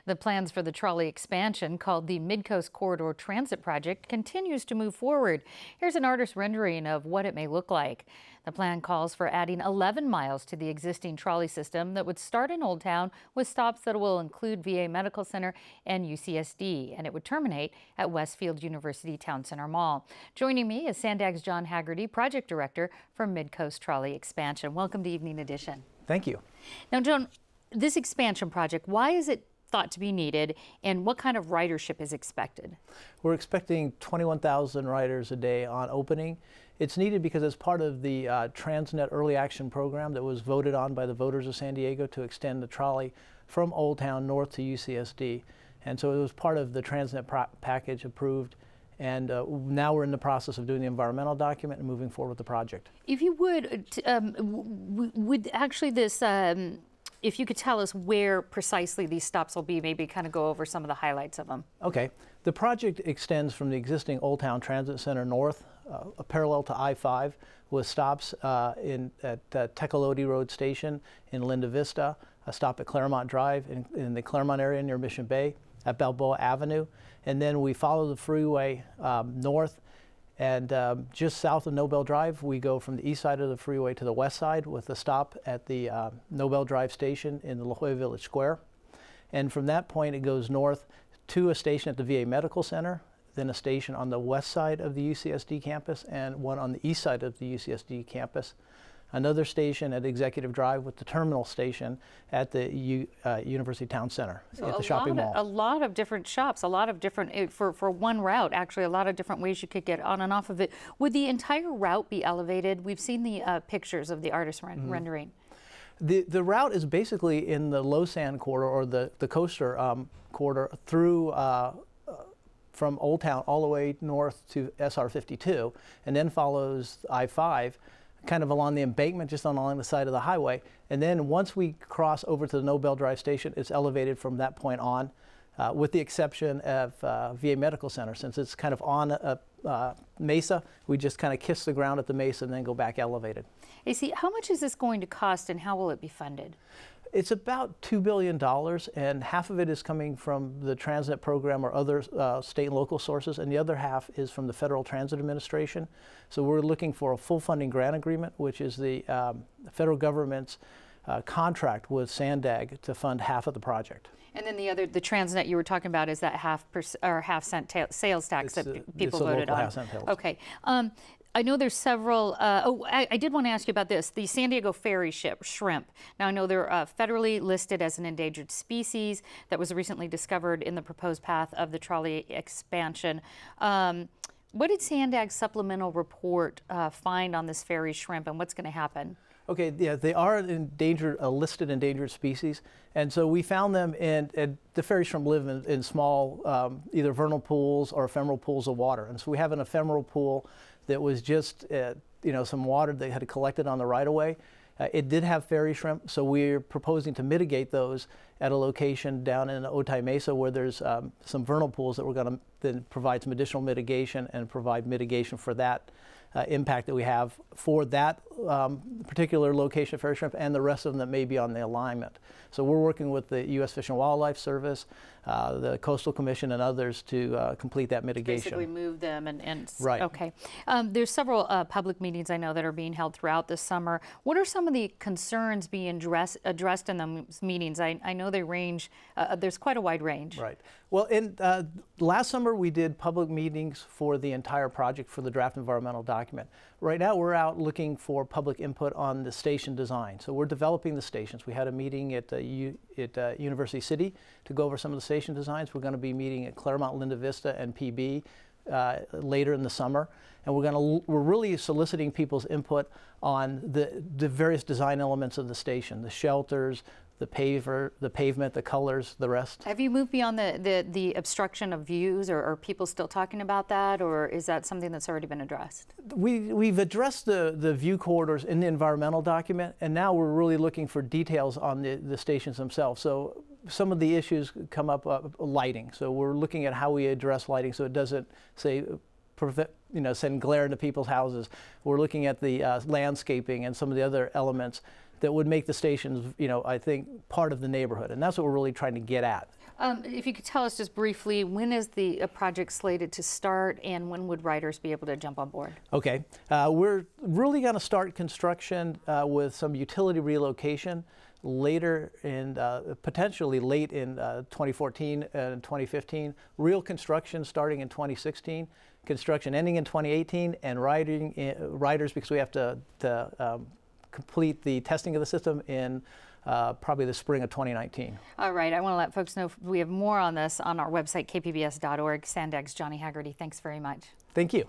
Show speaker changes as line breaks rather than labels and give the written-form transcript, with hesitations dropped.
The plans for the trolley expansion, called the Mid-Coast Corridor Transit Project, continues to move forward. Here's an artist's rendering of what it may look like. The plan calls for adding 11 miles to the existing trolley system that would start in Old Town with stops that will include VA Medical Center and UCSD, and it would terminate at Westfield University Town Center Mall. Joining me is Sandag's John Haggerty, Project Director for Mid-Coast Trolley Expansion. Welcome to Evening Edition.
Thank you.
Now, John, this expansion project, why is it thought to be needed, and what kind of ridership is expected?
We're expecting 21,000 riders a day on opening. It's needed because it's part of the Transnet Early Action Program that was voted on by the voters of San Diego to extend the trolley from Old Town north to UCSD. And so it was part of the Transnet package approved. And now we're in the process of doing the environmental document and moving forward with the project.
If you would actually this, if you could tell us where precisely these stops will be, maybe kind of go over some of the highlights of them.
Okay. The project extends from the existing Old Town Transit Center north, parallel to I-5, with stops at Tecolote Road Station in Linda Vista, a stop at Claremont Drive in the Claremont area near Mission Bay, at Balboa Avenue, and then we follow the freeway north, and just south of Nobel Drive, we go from the east side of the freeway to the west side with a stop at the Nobel Drive station in the La Jolla Village Square. And from that point, it goes north to a station at the VA Medical Center, then a station on the west side of the UCSD campus and one on the east side of the UCSD campus. Another station at Executive Drive with the terminal station at the University Town Center, so at the shopping mall.
A lot of different shops, a lot of different, for one route, actually, a lot of different ways you could get on and off of it. Would the entire route be elevated? We've seen the pictures of the artist rendering.
The route is basically in the low sand corridor, or the coaster corridor, through from Old Town all the way north to SR 52, and then follows I-5, kind of along the embankment, just along the side of the highway. And then once we cross over to the Nobel Drive station, it's elevated from that point on, with the exception of VA Medical Center. Since it's kind of on a mesa, we just kind of kiss the ground at the mesa and then go back elevated.
AC, how much is this going to cost, and how will it be funded?
It's about $2 billion, and half of it is coming from the Transnet program or other state and local sources, and the other half is from the Federal Transit Administration. So we're looking for a full funding grant agreement, which is the federal government's contract with Sandag to fund half of the project.
And then the Transnet you were talking about is that half-cent sales tax that people voted on.
Half-cent sales.
Okay. I know there's several, I did want to ask you about this, the San Diego ferry shrimp. Now I know they're federally listed as an endangered species that was recently discovered in the proposed path of the trolley expansion. What did Sandag's supplemental report find on this ferry shrimp, and what's going to happen?
Okay, yeah, they are endangered, listed endangered species, and so we found them in the ferry shrimp live in small, either vernal pools or ephemeral pools of water. And so we have an ephemeral pool that was just, some water they had collected on the right-of-way. It did have ferry shrimp, so we're proposing to mitigate those at a location down in Otay Mesa where there's some vernal pools that we're going to then provide some additional mitigation and provide mitigation for that impact that we have for that particular location of ferry shrimp and the rest of them that may be on the alignment. So we're working with the U.S. Fish and Wildlife Service, the Coastal Commission, and others to complete that mitigation.
Basically move them and
right.
Okay. There's several public meetings I know that are being held throughout this summer. What are some of the concerns being addressed in those meetings? I know they range, there's quite a wide range.
Right. Well, last summer we did public meetings for the entire project for the draft environmental document. Right now we're out looking for public input on the station design. So we're developing the stations. We had a meeting at University City to go over some of the station designs. We're going to be meeting at Claremont, Linda Vista, and PB later in the summer. And we're really soliciting people's input on the various design elements of the station, the shelters, the pavement, the colors, the rest.
Have you moved beyond the obstruction of views, or are people still talking about that, or is that something that's already been addressed?
We've addressed the view corridors in the environmental document, and now we're really looking for details on the stations themselves. So some of the issues come up, lighting. So we're looking at how we address lighting so it doesn't, say, send glare into people's houses. We're looking at the landscaping and some of the other elements that would make the stations, I think, part of the neighborhood. And that's what we're really trying to get at.
If you could tell us just briefly, when is the project slated to start, and when would riders be able to jump on board?
Okay, we're really going to start construction with some utility relocation later in, potentially late in 2014 and 2015. Real construction starting in 2016. Construction ending in 2018, and riders, because we have to complete the testing of the system in probably the spring of 2019.
All right, I want to let folks know we have more on this on our website, kpbs.org. Sandag's Johnny Haggerty, thanks very much.
Thank you.